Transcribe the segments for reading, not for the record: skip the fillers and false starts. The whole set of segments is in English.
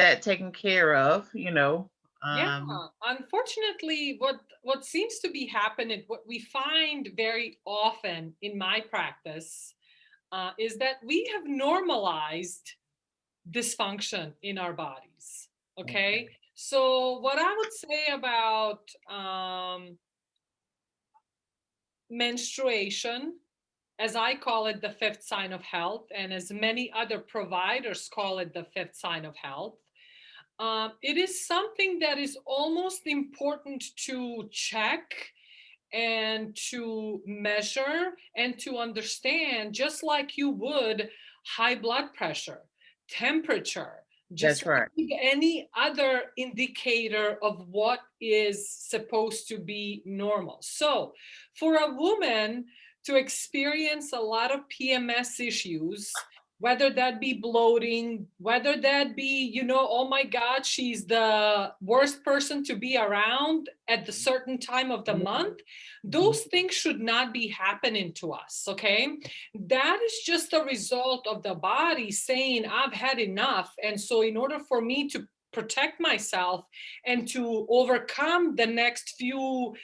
that taken care of, Yeah, um unfortunately, what seems to be happening, what we find very often in my practice, is that we have normalized dysfunction in our bodies. okay. Okay, so what I would say about menstruation, as I call it, the fifth sign of health, and as many other providers call it, the fifth sign of health. It is something that is almost important to check and to measure and to understand, just like you would high blood pressure, temperature, just That's right. like any other indicator of what is supposed to be normal. So, for a woman to experience a lot of PMS issues, whether that be bloating, whether that be, oh my God, she's the worst person to be around at the certain time of the month, Mhm. those things should not be happening to us. Okay, that is just a result of the body saying I've had enough, and so in order for me to protect myself and to overcome the next few,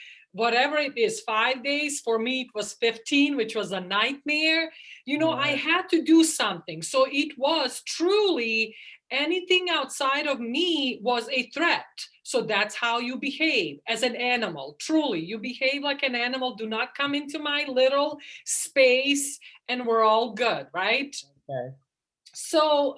whatever it is, 5 days, for me it was 15, which was a nightmare. I Right. had to do something. So it was truly, anything outside of me was a threat. So that's how you behave as an animal. Truly, you behave like an animal. Do not come into my little space and we're all good, right? Okay. So,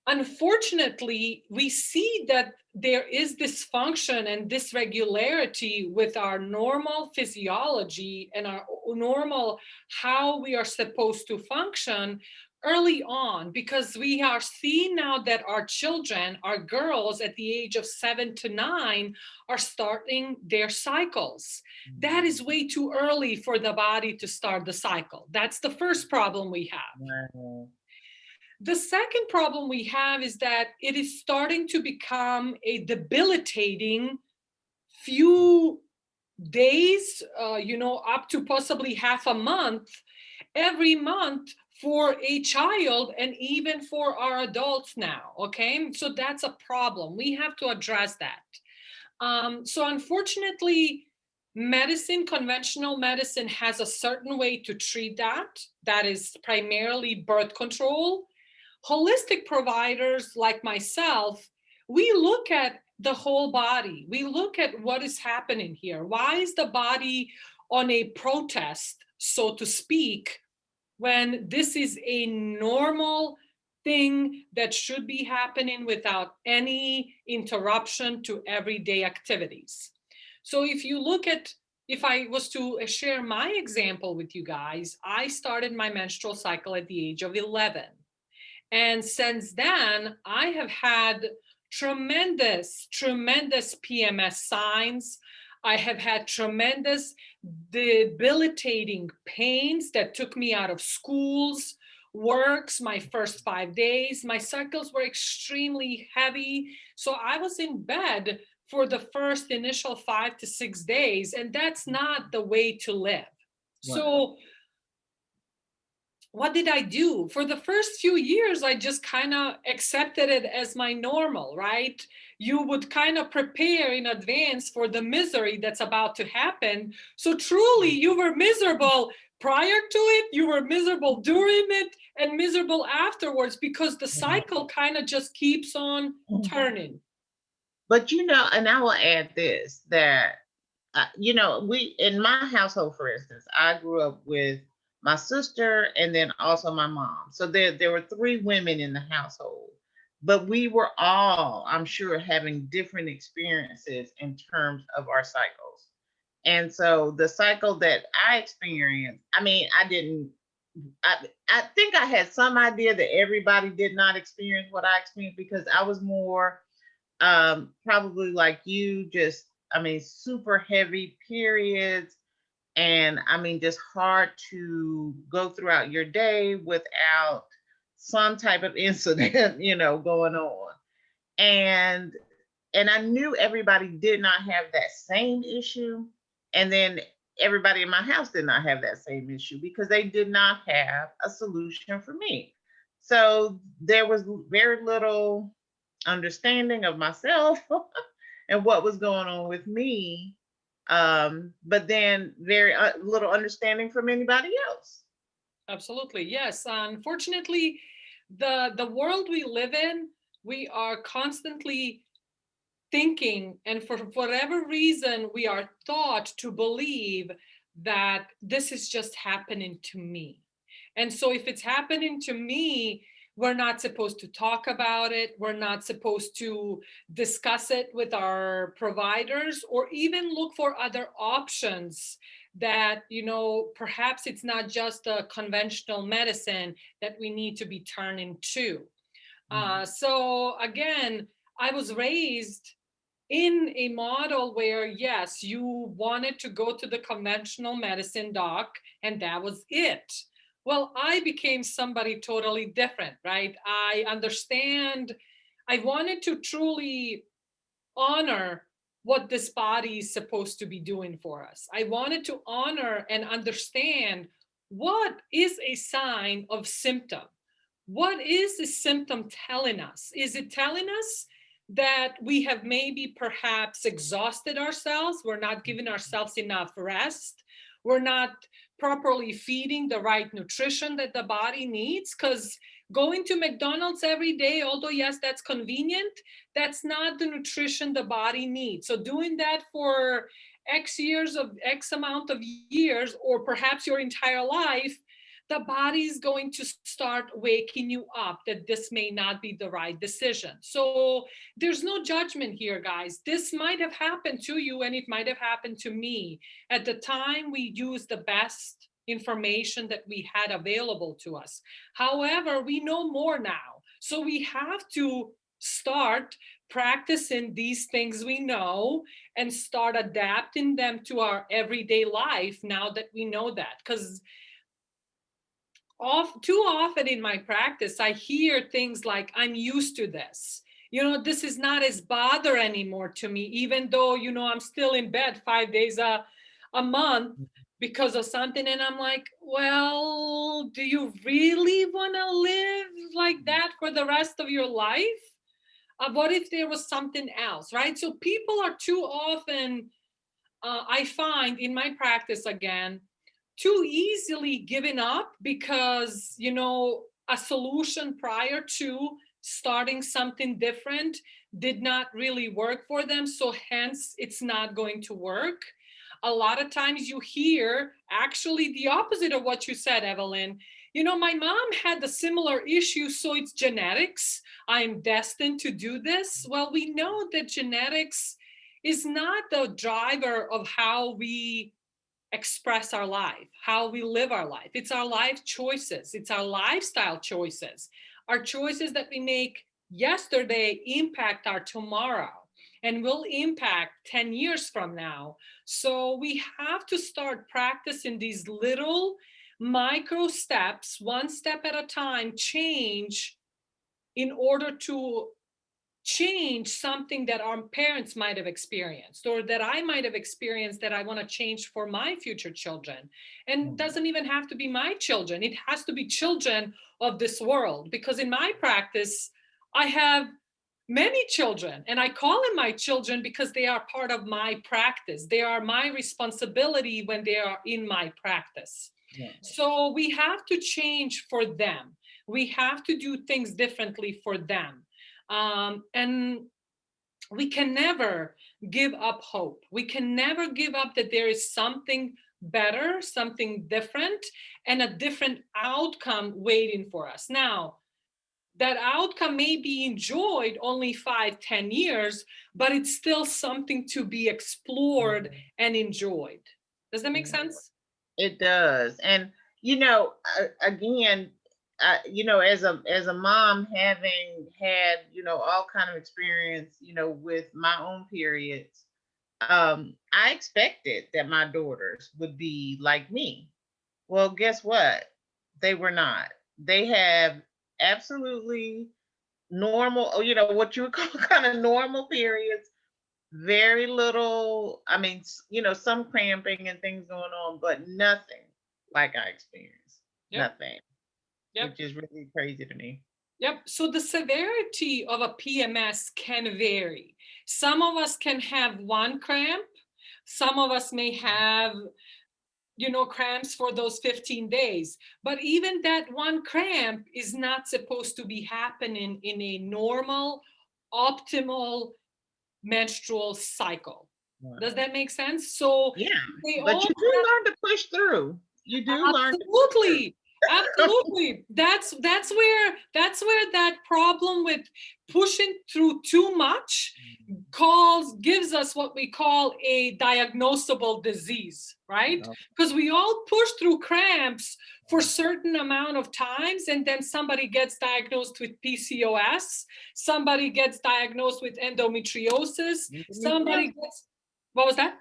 unfortunately, we see that there is dysfunction and dysregularity with our normal physiology and our normal how we are supposed to function early on, because we are seeing now that our children, our girls at the age of 7 to 9, are starting their cycles. That is way too early for the body to start the cycle. That's the first problem we have. Wow. The second problem we have is that it is starting to become a debilitating few days, up to possibly half a month, every month for a child and even for our adults now. Okay, so that's a problem. We have to address that. So, unfortunately, conventional medicine, has a certain way to treat that. That is primarily birth control. Holistic providers like myself, we look at the whole body. We look at what is happening here. Why is the body on a protest, so to speak, when this is a normal thing that should be happening without any interruption to everyday activities? So if I was to share my example with you guys, I started my menstrual cycle at the age of 11. And since then, I have had tremendous, tremendous PMS signs. I have had tremendous debilitating pains that took me out of schools, works, my first 5 days. My cycles were extremely heavy. So I was in bed for the first initial 5 to 6 days, and that's not the way to live. Right. So what did I do? For the first few years, I just kind of accepted it as my normal, right? You would kind of prepare in advance for the misery that's about to happen. So truly, you were miserable prior to it, you were miserable during it, and miserable afterwards, because the cycle kind of just keeps on Mhm. turning. But and I will add this, that we in my household, for instance, I grew up with my sister and then also my mom. So there were three women in the household, but we were all, I'm sure, having different experiences in terms of our cycles. And so the cycle that I experienced, I mean, I didn't. I think I had some idea that everybody did not experience what I experienced, because I was more probably like you, just, I mean, super heavy periods, and I mean, just hard to go throughout your day without some type of incident, going on. And and I knew everybody did not have that same issue. And then everybody in my house did not have that same issue, because they did not have a solution for me. So there was very little. understanding of myself and what was going on with me, but then very little understanding from anybody else. Absolutely. Yes. Unfortunately, the world we live in, we are constantly thinking, and for whatever reason, we are taught to believe that this is just happening to me. And so, if it's happening to me, we're not supposed to talk about it. We're not supposed to discuss it with our providers or even look for other options that, perhaps it's not just a conventional medicine that we need to be turning to. Mhm. So, again, I was raised in a model where, yes, you wanted to go to the conventional medicine doc and that was it. Well, I became somebody totally different, right? I understand. I wanted to truly honor what this body is supposed to be doing for us. I wanted to honor and understand what is a sign of symptom. What is the symptom telling us? Is it telling us that we have maybe perhaps exhausted ourselves? We're not giving ourselves enough rest. We're not properly feeding the right nutrition that the body needs? Because going to McDonald's every day, although yes, that's convenient, that's not the nutrition the body needs. So doing that for X amount of years, or perhaps your entire life, the body is going to start waking you up that this may not be the right decision. So there's no judgment here, guys. This might have happened to you and it might have happened to me. At the time, we used the best information that we had available to us. However, we know more now. So we have to start practicing these things we know and start adapting them to our everyday life now that we know that. Because too often in my practice, I hear things like, I'm used to this. This is not as bother anymore to me, even though, I'm still in bed 5 days a month because of something. And I'm like, well, do you really want to live like that for the rest of your life? What if there was something else, right? So people are too often, I find in my practice again, too easily given up because a solution prior to starting something different did not really work for them, so hence it's not going to work. A lot of times you hear actually the opposite of what you said, Evelyn. My mom had a similar issue, so it's genetics. I'm destined to do this. Well, we know that genetics is not the driver of how we express our life, how we live our life. It's our life choices, it's our lifestyle choices. Our choices that we make yesterday impact our tomorrow and will impact 10 years from now. So we have to start practicing these little micro steps, one step at a time, change in order to change something that our parents might have experienced or that I might have experienced that I want to change for my future children. And doesn't even have to be my children. It has to be children of this world, because in my practice, I have many children and I call them my children because they are part of my practice. They are my responsibility when they are in my practice. Yeah. So we have to change for them. We have to do things differently for them. And we can never give up hope. We can never give up that there is something better, something different, and a different outcome waiting for us. Now, that outcome may be enjoyed only 5, 10 years, but it's still something to be explored and enjoyed. Does that make Yeah. sense? It does. And again, as a mom, having had all kind of experience with my own periods, I expected that my daughters would be like me. Well, guess what? They were not. They have absolutely normal, what you would call kind of normal periods. Very little, I mean, some cramping and things going on, but nothing like I experienced. Yep. Nothing, Yep. which is really crazy to me. Yep. So the severity of a PMS can vary. Some of us can have one cramp. Some of us may have, cramps for those 15 days. But even that one cramp is not supposed to be happening in a normal, optimal menstrual cycle. Right. Does that make sense? So Yeah, they but all you do learn to push through. You do learn to push through. absolutely. Absolutely. That's where that problem with pushing through too much gives us what we call a diagnosable disease, right? No. Because we all push through cramps for certain amount of times, and then somebody gets diagnosed with PCOS, somebody gets diagnosed with endometriosis, somebody Endometriosis. gets, what was that?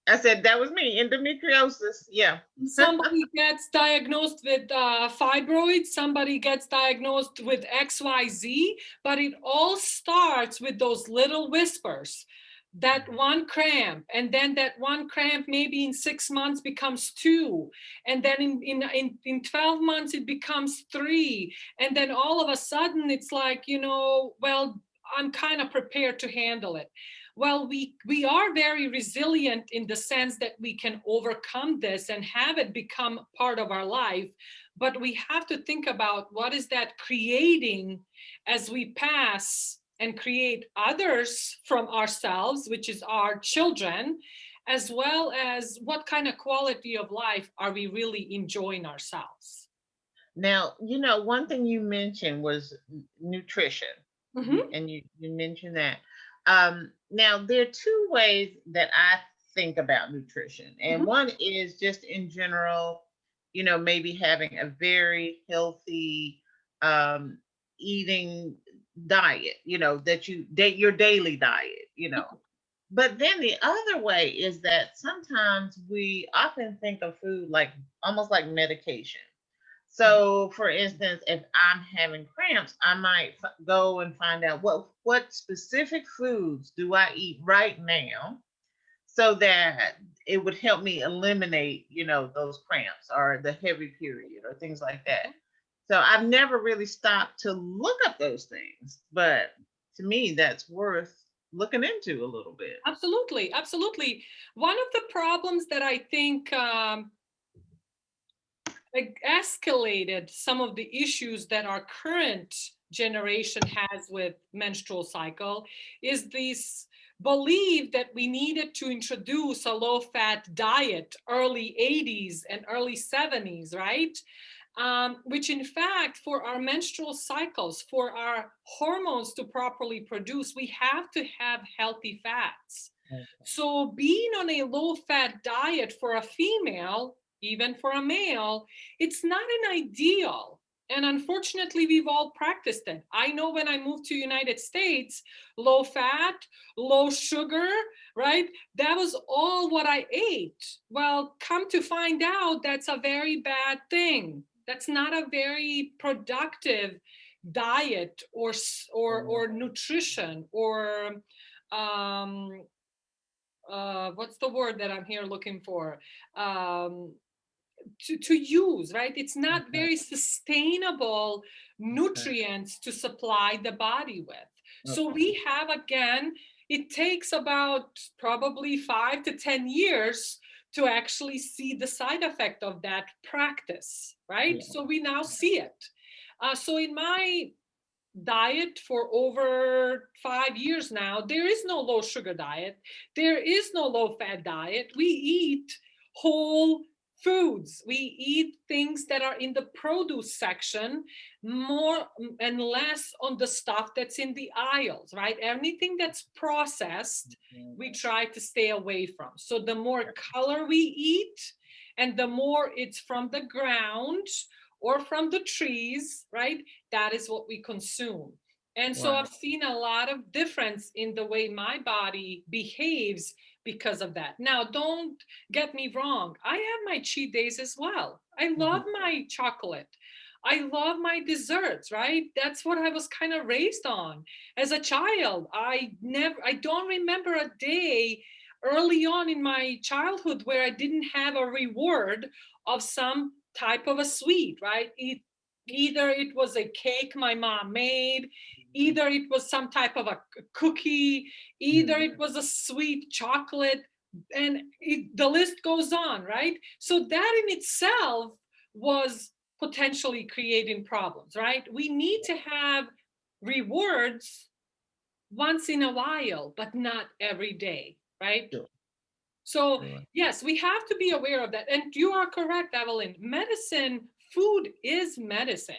I said that was me, endometriosis. Yeah. Somebody gets diagnosed with fibroids, somebody gets diagnosed with XYZ, but it all starts with those little whispers. That one cramp, and then that one cramp maybe in 6 months becomes two, and then in 12 months it becomes three, and then all of a sudden it's like, well, I'm kind of prepared to handle it. Well, we are very resilient in the sense that we can overcome this and have it become part of our life, but we have to think about what is that creating as we pass and create others from ourselves, which is our children, as well as what kind of quality of life are we really enjoying ourselves. Now, one thing you mentioned was nutrition. Mhm. And you mentioned that. Now, there are two ways that I think about nutrition. And Mhm. one is just in general, maybe having a very healthy um, eating diet, that your daily diet. But then the other way is that sometimes we often think of food like almost like medication. Mhm. So, for instance, if I'm having cramps, I might go and find out what specific foods do I eat right now so that it would help me eliminate, those cramps or the heavy period or things like that. So I've never really stopped to look up those things, but to me, that's worth looking into a little bit. Absolutely, absolutely. One of the problems that I think like escalated some of the issues that our current generation has with menstrual cycle is this belief that we needed to introduce a low fat diet early 80s and early 70s, right? Which in fact, for our menstrual cycles, for our hormones to properly produce, we have to have healthy fats. So being on a low fat diet for a female, even for a male, it's not an ideal. And unfortunately, we've all practiced it. I know when I moved to United States, low fat, low sugar, right? That was all what I ate. Well, come to find out, that's a very bad thing. That's not a very productive diet or nutrition or um, what's the word that I'm here looking for? Um, to use, right? It's not Okay. very sustainable Okay. nutrients to supply the body with. So Okay. we have, again, it takes about probably 5 to 10 years to actually see the side effect of that practice, right? Yeah. So we now see it. So in my diet for over 5 years now, there is no low sugar diet. There is no low fat diet. We eat whole foods. We eat things that are in the produce section more and less on the stuff that's in the aisles, right? Anything that's processed, Mhm. we try to stay away from. So the more color we eat and the more it's from the ground or from the trees, right? That is what we consume. And so Right. I've seen a lot of difference in the way my body behaves because of that. Now, don't get me wrong. I have my cheat days as well. I love Mhm. my chocolate. I love my desserts, right? That's what I was kind of raised on. As a child, I don't remember a day early on in my childhood where I didn't have a reward of some type of a sweet, right? Either it was a cake my mom made, either it was some type of a cookie, either Mhm. it was a sweet chocolate, and the list goes on, right? So that in itself was potentially creating problems, right? We need to have rewards once in a while, but not every day, right? Sure, So, sure. yes, we have to be aware of that. And you are correct, Evelyn. Medicine, food is medicine.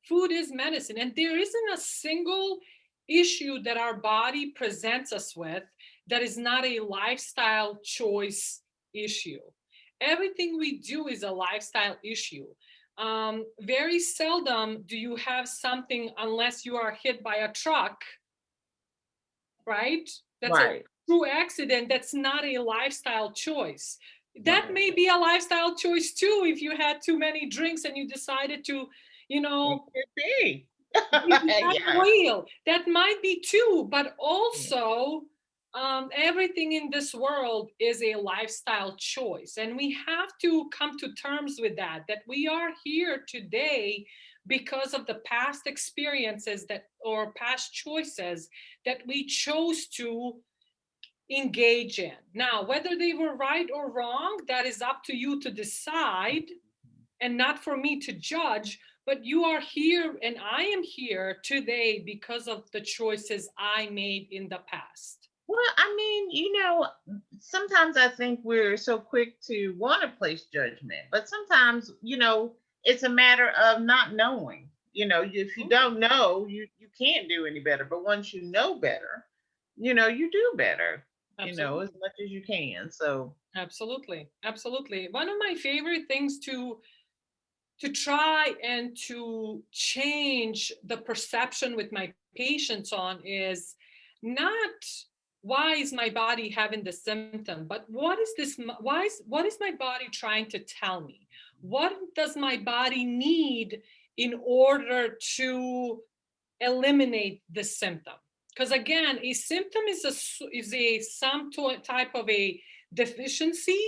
Food is medicine. And there isn't a single issue that our body presents us with that is not a lifestyle choice issue. Everything we do is a lifestyle issue. Very seldom do you have something unless you are hit by a truck, right? That's a Right. true accident. That's not a lifestyle choice. That Right. may be a lifestyle choice too if you had too many drinks and you decided to, you It know, could be. be behind the Yeah. wheel. That might be too, but Yeah. also everything in this world is a lifestyle choice. And we have to come to terms with that, that we are here today because of the past experiences that or past choices that we chose to engage in. Now, whether they were right or wrong, that is up to you to decide and not for me to judge. But you are here and I am here today because of the choices I made in the past. Well, I mean, sometimes I think we're so quick to want to place judgment, but sometimes, it's a matter of not knowing. If you don't know, you can't do any better. But once you know better, you do better, as Absolutely. much as you can. So, Absolutely. Absolutely. One of my favorite things to try and to change the perception with my patients on is not why is my body having the symptom, but what is this, what is my body trying to tell me? What does my body need in order to eliminate the symptom? Because again, a symptom is a some type of a deficiency,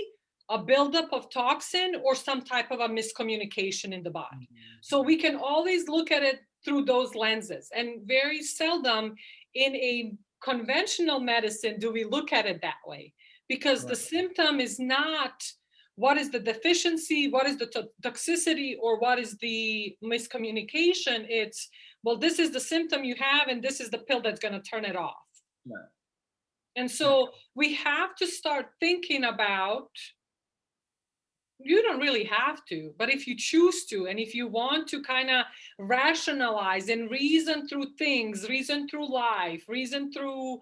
a buildup of toxin, or some type of a miscommunication in the body. So we can always look at it through those lenses, and very seldom in a conventional medicine do we look at it that way, because the right. symptom is not what is the deficiency, what is the toxicity, or what is the miscommunication. It's, well, this is the symptom you have, and this is the pill that's going to turn it off. Right. And Right. so we have to start thinking about, you don't really have to, but if you choose to, and if you want to kind of rationalize and reason through things, reason through life, reason through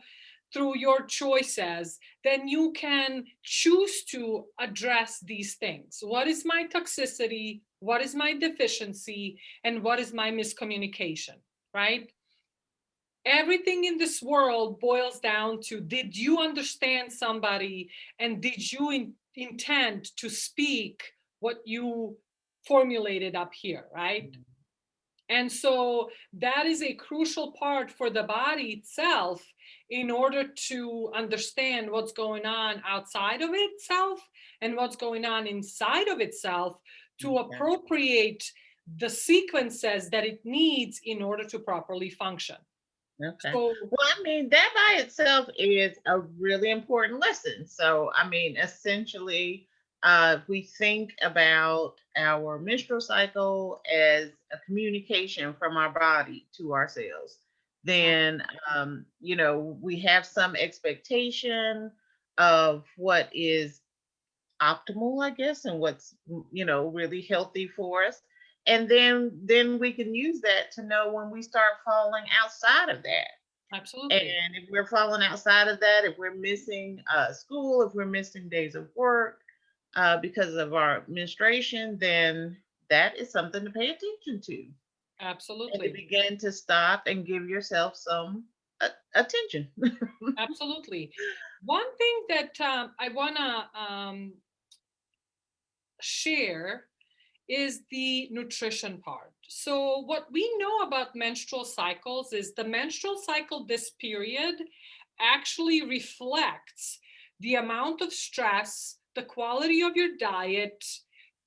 your choices, then you can choose to address these things. What is my toxicity? What is my deficiency? And what is my miscommunication? Right? Everything in this world boils down to, did you understand somebody, and did you intend to speak what you formulated up here, right? And so that is a crucial part for the body itself in order to understand what's going on outside of itself and what's going on inside of itself, to Okay. appropriate the sequences that it needs in order to properly function. Okay. So, Well, I mean, that by itself is a really important lesson. So, I mean, essentially, we think about our menstrual cycle as a communication from our body to ourselves. Then, we have some expectation of what is optimal, I guess, and what's really healthy for us. And then we can use that to know when we start falling outside of that. absolutely. And if we're falling outside of that, if we're missing school, if we're missing days of work because of our menstruation, then that is something to pay attention to and to Absolutely. begin to stop and give yourself some attention. Absolutely. One thing that I want to share is the nutrition part. So, what we know about menstrual cycles is the menstrual cycle, this period, actually reflects the amount of stress, the quality of your diet,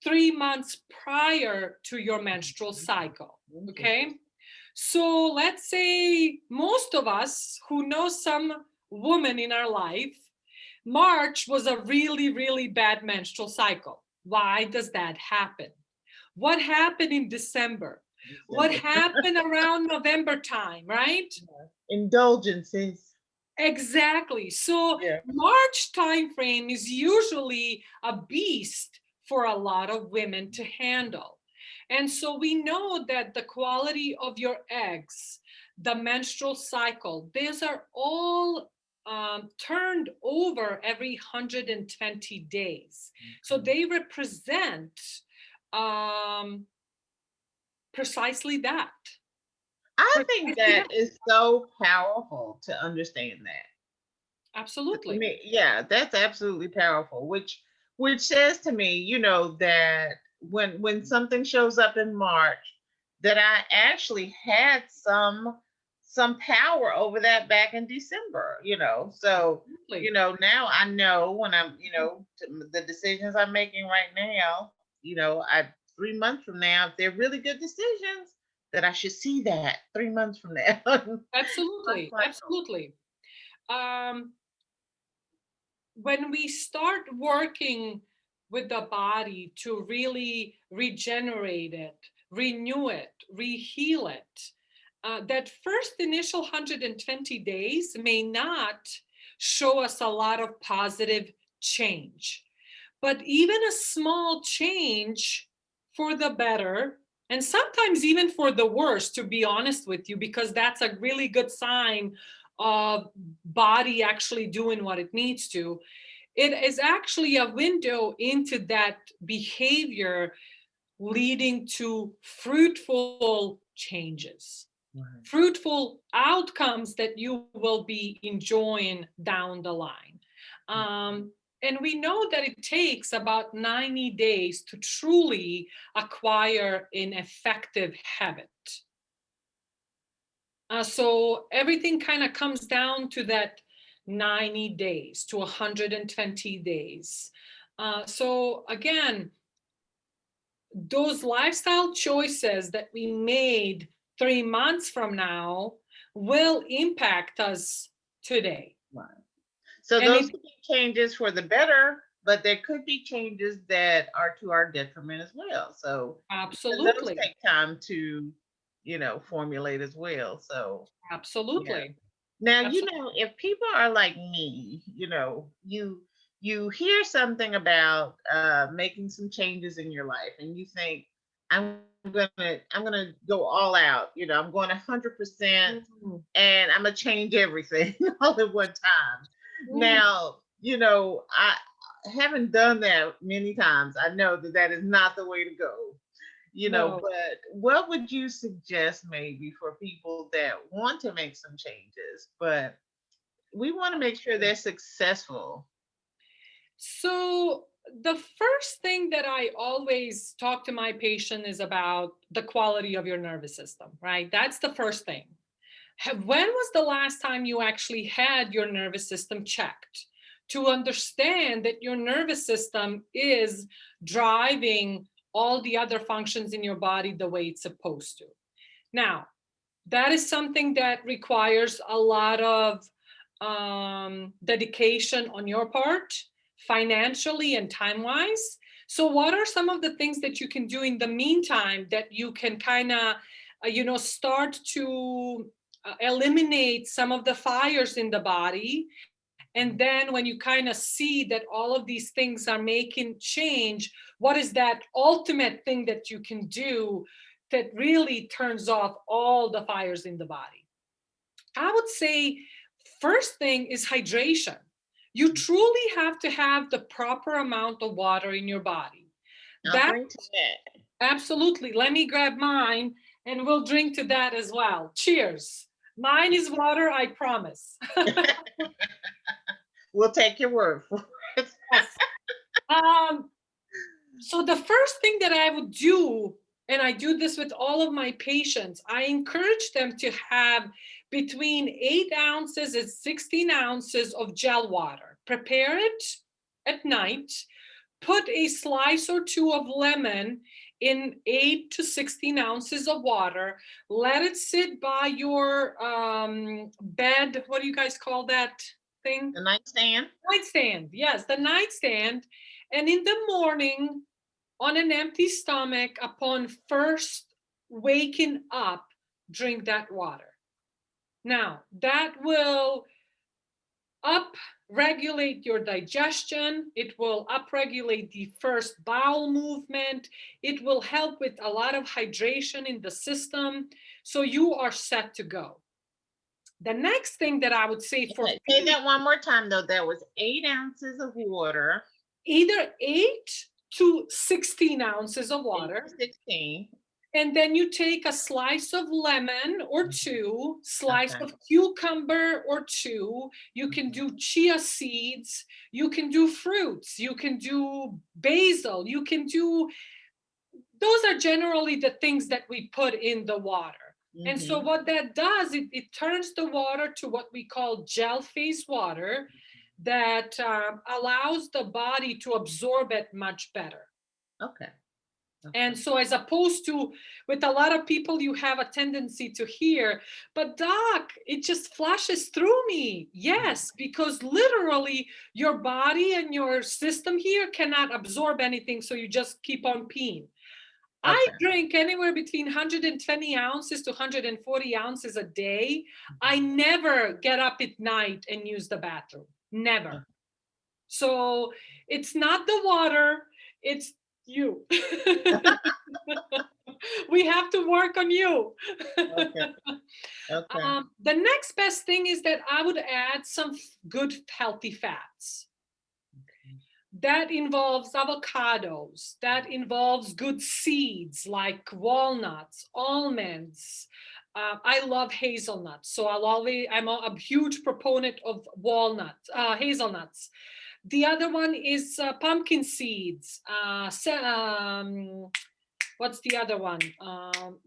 3 months prior to your menstrual cycle. Okay. So let's say most of us who know some woman in our life, March was a really, really bad menstrual cycle. Why does that happen? What happened in December? What happened around November time, right? Indulgences. Exactly. So Yeah. March timeframe is usually a beast for a lot of women to handle. And so we know that the quality of your eggs, the menstrual cycle, these are all turned over every 120 days. So they represent um, precisely that. I think Precisely that that. is so powerful to understand that. To Absolutely. me, yeah, that's absolutely powerful. Which says to me, that when something shows up in March, that I actually had some power over that back in December. So Absolutely. now I know when I'm the decisions I'm making right now. I 3 months from now, if they're really good decisions, that I should see that 3 months from now. My Absolutely. cycle. Absolutely. Um, when we start working with the body to really regenerate it, renew it, reheal it, that first initial 120 days may not show us a lot of positive change. But even a small change for the better, and sometimes even for the worse, to be honest with you, because that's a really good sign of body actually doing what it needs to. It is actually a window into that behavior leading to fruitful changes, Right. fruitful outcomes that you will be enjoying down the line. Um, and we know that it takes about 90 days to truly acquire an effective habit. So everything kind of comes down to that 90 days to 120 days. So again, those lifestyle choices that we made 3 months from now will impact us today. Right. So And those it could be changes for the better, but there could be changes that are to our detriment as well. So and those absolutely, take time to, formulate as well. So yeah. absolutely, Now, absolutely. if people are like me, you hear something about making some changes in your life, and you think, I'm gonna go all out. I'm going 100%, Mm, and I'm gonna change everything all at one time. mm, Now, I haven't done that many times. I know that that is not the way to go. no. But what would you suggest maybe for people that want to make some changes, but we want to make sure they're successful? So the first thing that I always talk to my patient is about the quality of your nervous system, right? That's the first thing. When was the last time you actually had your nervous system checked to understand that your nervous system is driving all the other functions in your body the way it's supposed to? Now, that is something that requires a lot of dedication on your part, financially and time wise. So, what are some of the things that you can do in the meantime that you can kind of, start to eliminate some of the fires in the body? And then when you kind of see that all of these things are making change, what is that ultimate thing that you can do that really turns off all the fires in the body? I would say first thing is hydration. You truly have to have the proper amount of water in your body. I'll That drink to that. absolutely. Let me grab mine and we'll drink to that as well. Cheers. Mine is water, I promise. We'll take your word for it. Yes. Um, so the first thing that I would do, and I do this with all of my patients, I encourage them to have between 8 ounces and 16 ounces of gel water. Prepare it at night, put a slice or two of lemon in 8 to 16 ounces of water. Let it sit by your bed. What do you guys call that thing? The nightstand. Nightstand. Yes, the nightstand. And in the morning, on an empty stomach, upon first waking up, drink that water. Now, that will up regulate your digestion. It will upregulate the first bowel movement. It will help with a lot of hydration in the system. So you are set to go. The next thing that I would say for Okay, say that one more time though. That was 8 ounces of water. either 8 to 16 ounces of 8 to water. 16. And then you take a slice of lemon or two, slice Okay. of cucumber or two. You can do chia seeds. You can do fruits. You can do basil. You can do, those are generally the things that we put in the water. And so what that does, it turns the water to what we call gel phase water that allows the body to absorb it much better. Okay. And so, as opposed to with a lot of people, you have a tendency to hear, but doc, it just flashes through me. Yes, because literally your body and your system here cannot absorb anything. So you just keep on peeing. I Okay. drink anywhere between 120 ounces to 140 ounces a day. I never get up at night and use the bathroom. Never. So it's not the water, it's you. We have to work on you. Okay. Okay. The next best thing is that I would add some good healthy fats. That involves avocados. That involves good seeds like walnuts, almonds. I love hazelnuts, so I'm a huge proponent of walnuts, hazelnuts. The other one is pumpkin seeds. What's the other one?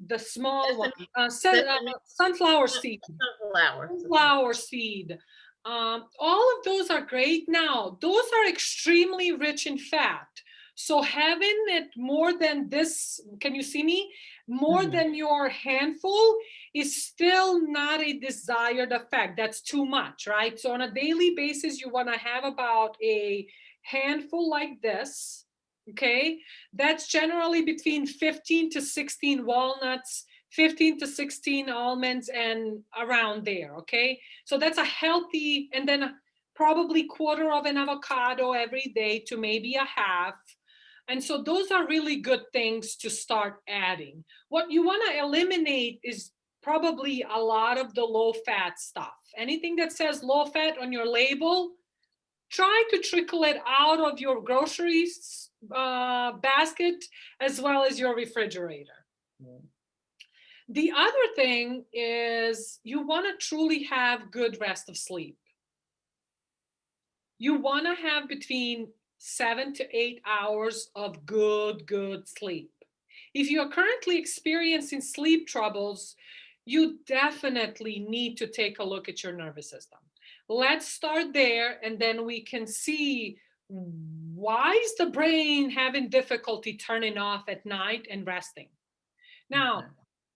The small one. Sesame. Sunflower seed. Sunflower. Sunflower seed. All of those are great. Now, those are extremely rich in fat. So having it more than this, can you see me? More than your handful is still not a desired effect. That's too much, right? So on a daily basis, you want to have about a handful like this. Okay, that's generally between 15 to 16 walnuts, 15 to 16 almonds, and around there. Okay, so that's a healthy, and then probably quarter of an avocado every day to maybe a half. And so those are really good things to start adding. What you want to eliminate is probably a lot of the low fat stuff. Anything that says low fat on your label, try to trickle it out of your groceries basket as well as your refrigerator. The other thing is you want to truly have good rest of sleep. You want to have between 7 to 8 hours of good sleep. If you are currently experiencing sleep troubles, you definitely need to take a look at your nervous system. Let's start there, and then we can see why is the brain having difficulty turning off at night and resting. Now,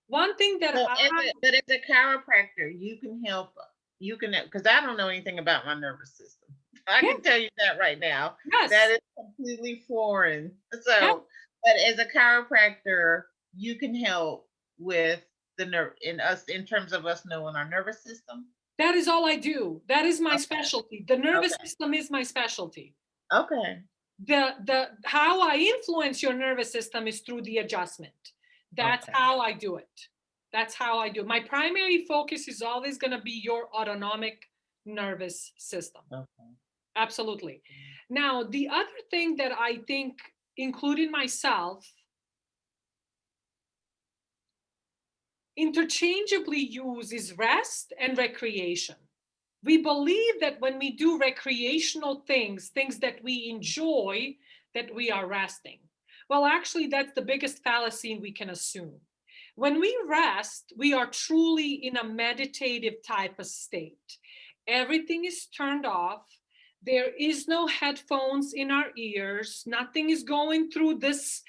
one thing that but as a chiropractor, you can help. You can, because I don't know anything about my nervous system. I can tell you that right now. Yes. That is completely foreign. So, Yes. but as a chiropractor, you can help with the nerve in terms of us knowing our nervous system. That is all I do. That is my specialty. The nervous Okay. system is my specialty. Okay. The how I influence your nervous system is through the adjustment. That's how I do it. That's how I do it. My primary focus is always going to be your autonomic nervous system. Okay. Absolutely. Now, the other thing that I think, including myself, interchangeably use is rest and recreation. We believe that when we do recreational things, things that we enjoy, that we are resting. Well, actually, that's the biggest fallacy we can assume. When we rest, we are truly in a meditative type of state. Everything is turned off. There is no headphones in our ears. Nothing is going through this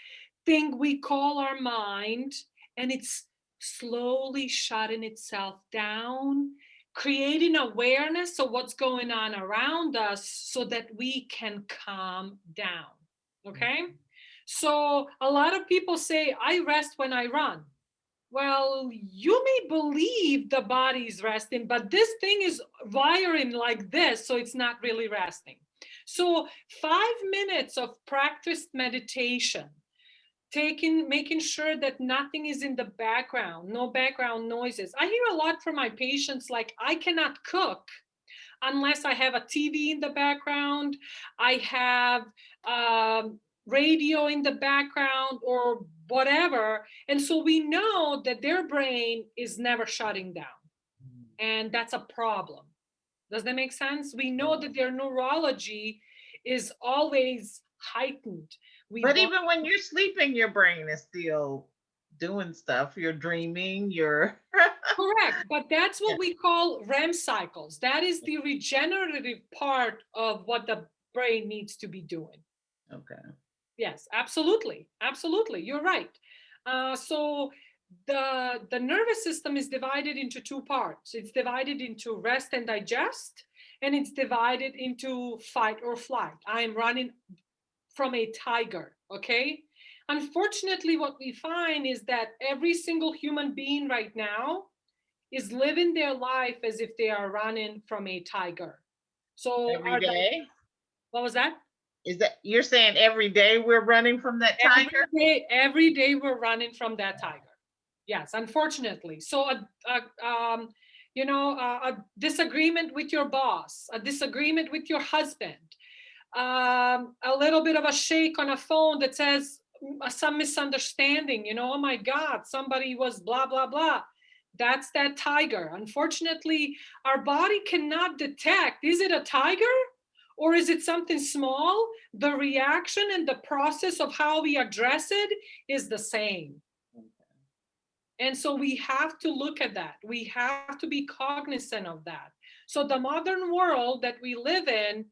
thing we call our mind, and it's slowly shutting itself down, creating awareness of what's going on around us so that we can calm down. Okay? So a lot of people say, I rest when I run. Well, you may believe the body is resting, but this thing is wiring like this, so it's not really resting. So 5 minutes of practiced meditation, making sure that nothing is in the background, no background noises. I hear a lot from my patients, like, I cannot cook unless I have a TV in the background, I have radio in the background, or whatever. And so we know that their brain is never shutting down. And that's a problem. Does that make sense? We know that their neurology is always heightened. But even when you're sleeping, your brain is still doing stuff. You're dreaming, you're Correct, but that's yeah. what we call REM cycles. That is the regenerative part of what the brain needs to be doing. Okay. Yes, absolutely, absolutely. You're right. So the nervous system is divided into two parts. It's divided into rest and digest, and it's divided into fight or flight. I am running from a tiger. Okay. Unfortunately, what we find is that every single human being right now is living their life as if they are running from a tiger. So Every day. what was that? Is that you're saying every day we're running from that tiger? Every day we're running from that tiger. Yes, unfortunately. So a disagreement with your boss, a disagreement with your husband, a little bit of a shake on a phone that says some misunderstanding, oh my God, somebody was blah, blah, blah. That's that tiger. Unfortunately, our body cannot detect, is it a tiger or is it something small? The reaction and the process of how we address it is the same. And so we have to look at that. We have to be cognizant of that. So the modern world that we live in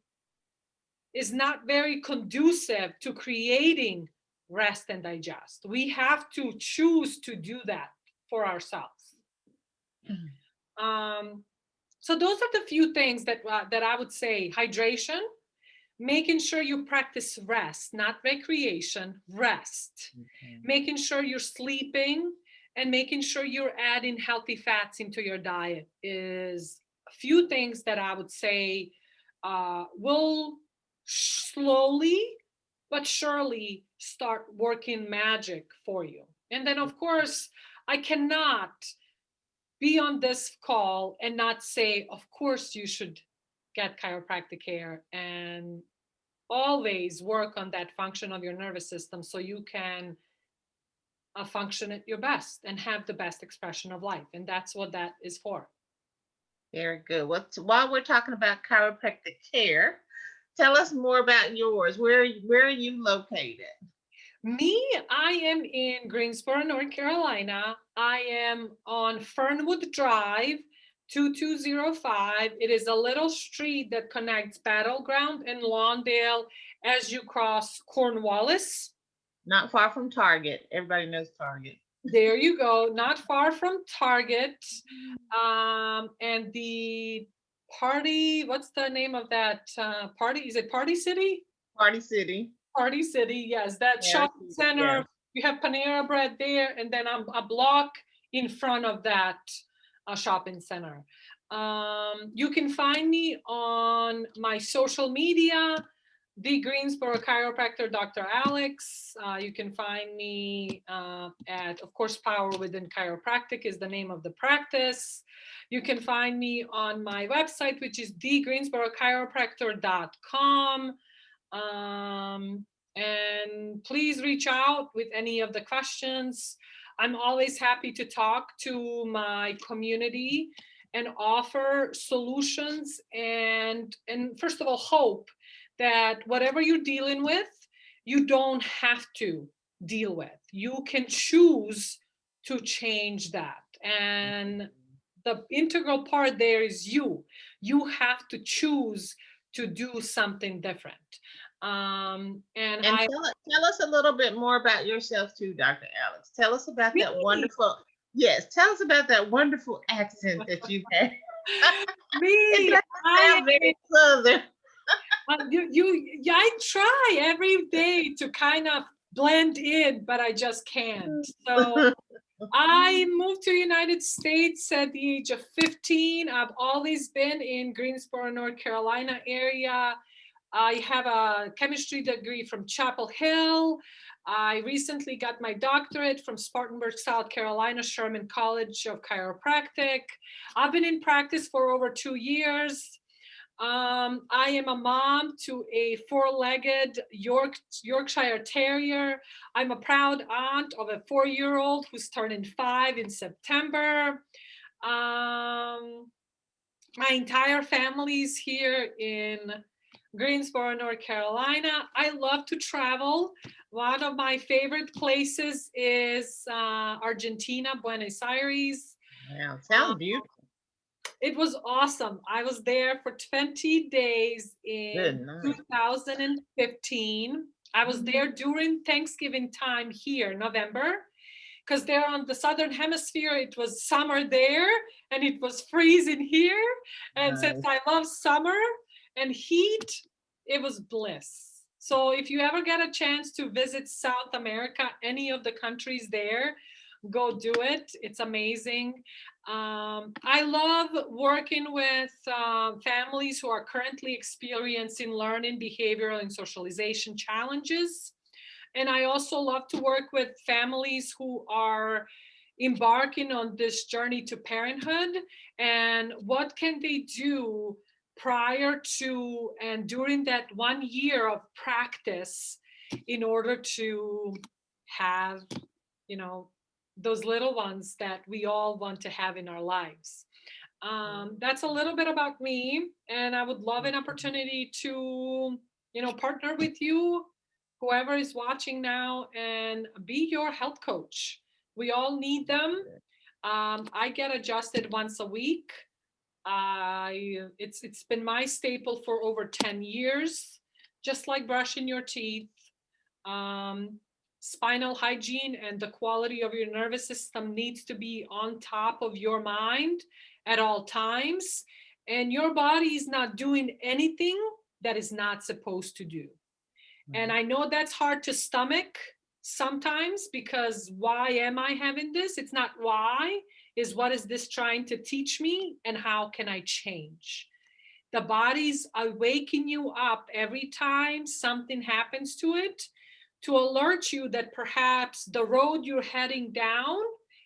is not very conducive to creating rest and digest. We have to choose to do that for ourselves. So those are the few things that I would say: hydration, making sure you practice rest, not recreation, rest, making sure you're sleeping, and making sure you're adding healthy fats into your diet is a few things that I would say will slowly but surely start working magic for you. And then, of course, I cannot be on this call and not say, of course, you should get chiropractic care and always work on that function of your nervous system so you can function at your best and have the best expression of life. And that's what that is for. Very good. While we're talking about chiropractic care, tell us more about yours. Where are you located? Me, I am in Greensboro, North Carolina. I am on Fernwood Drive, 2205. It is a little street that connects Battleground and Lawndale as you cross Cornwallis. Not far from Target. Everybody knows Target. There you go. Not far from Target. And the party, what's the name of that party? Is it Party City? Party City. Party City, yes. That Yeah, shopping center. yeah. You have Panera Bread there, and then I'm a block in front of that shopping center. You can find me on my social media, the Greensboro Chiropractor, Dr. Alex. You can find me at, of course, Power Within Chiropractic is the name of the practice. You can find me on my website, which is thegreensborochiropractor.com. And please reach out with any of the questions. I'm always happy to talk to my community and offer solutions and first of all, hope that whatever you're dealing with, you don't have to deal with. You can choose to change that. And the integral part there is you. You have to choose to do something different. And And I tell us a little bit more about yourself too, Dr. Alex. Tell us about that really, wonderful, yes, tell us about that wonderful accent that you have. It me, doesn't I sound very southern. yeah, I try every day to kind of blend in, but I just can't. So I moved to the United States at the age of 15. I've always been in Greensboro, North Carolina area. I have a chemistry degree from Chapel Hill. I recently got my doctorate from Spartanburg, South Carolina, Sherman College of Chiropractic. I've been in practice for over 2 years. I am a mom to a four-legged Yorkshire Terrier. I'm a proud aunt of a 4-year-old who's turning 5 in September. Um, my entire family's here in Greensboro, North Carolina. I love to travel. One of my favorite places is Argentina, Buenos Aires. Wow, Uh, sounds beautiful. it was awesome. I was there for 20 days in Good night. 2015. I was there during Thanksgiving time here, November, because they're on the southern hemisphere. It was summer there and it was freezing here. And since Nice. I love summer and heat, it was bliss. So if you ever get a chance to visit South America, any of the countries there, go do it. It's amazing. I love working with families who are currently experiencing learning, behavioral, and socialization challenges. And I also love to work with families who are embarking on this journey to parenthood and what can they do prior to and during that 1 year of practice in order to have, you know, those little ones that we all want to have in our lives. That's a little bit about me, and I would love an opportunity to, partner with you, whoever is watching now, and be your health coach. We all need them. I get adjusted once a week. It's been my staple for over 10 years, just like brushing your teeth. Um, Spinal hygiene and the quality of your nervous system needs to be on top of your mind at all times. And your body is not doing anything that is not supposed to do. And I know that's hard to stomach sometimes because why am I having this? It's not why, is what is this trying to teach me and how can I change? The body's waking you up every time something happens to it to alert you that perhaps the road you're heading down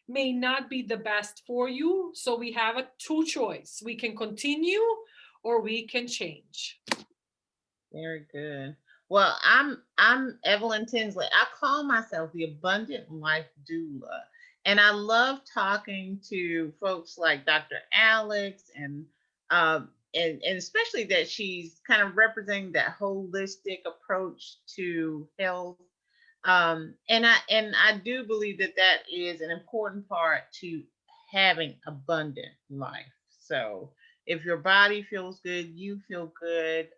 may not be the best for you. So we have a two choice. We can continue or we can change. Very good. Well, I'm Evelyn Tinsley. I call myself the Abundant Life Doula, and I love talking to folks like Dr. Alex and especially that she's kind of representing that holistic approach to health. And I do believe that that is an important part to having abundant life. So if your body feels good, you feel good.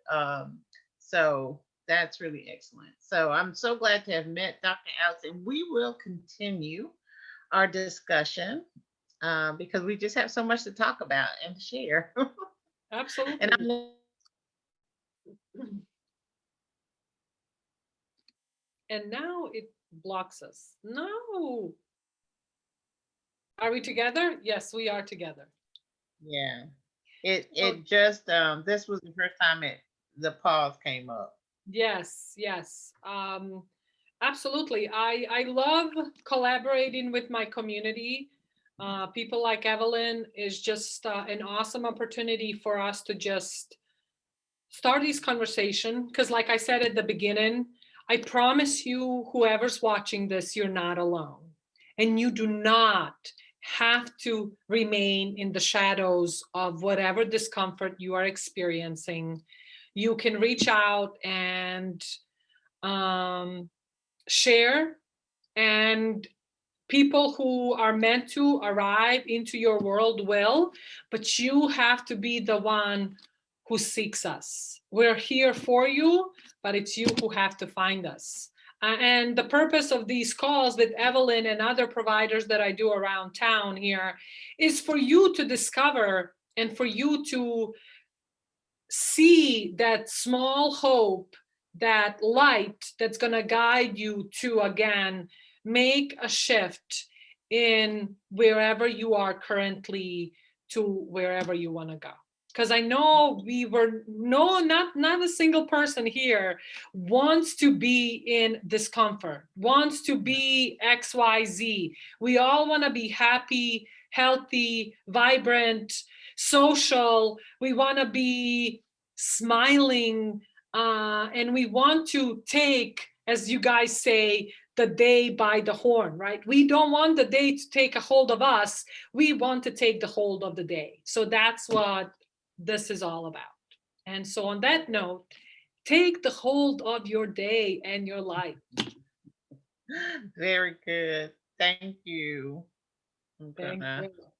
So that's really excellent. So I'm so glad to have met Dr. Alex, and we will continue our discussion because we just have so much to talk about and to share. And Absolutely. I'm And now it blocks us. No. Are we together? Yes, we are together. yeah. It So it just this was the first time the pause came up. yes, yes. Absolutely. I love collaborating with my community. People like Evelyn is just an awesome opportunity for us to just start this conversation. Because, like I said at the beginning, I promise you, whoever's watching this, you're not alone. And you do not have to remain in the shadows of whatever discomfort you are experiencing. You can reach out and um, share, and people who are meant to arrive into your world will, but you have to be the one who seeks us. We're here for you, but it's you who have to find us. And the purpose of these calls with Evelyn and other providers that I do around town here is for you to discover and for you to see that small hope, that light that's going to guide you to, again, make a shift in wherever you are currently to wherever you want to go. Because I know we were no, not a single person here wants to be in discomfort, wants to be XYZ. We all want to be happy, healthy, vibrant, social. We want to be smiling, and we want to take, as you guys say, the day by the horn, right? We don't want the day to take a hold of us. We want to take the hold of the day. So that's what this is all about. And so, on that note, take the hold of your day and your life. Very good. Thank you. I'm Thank gonna you.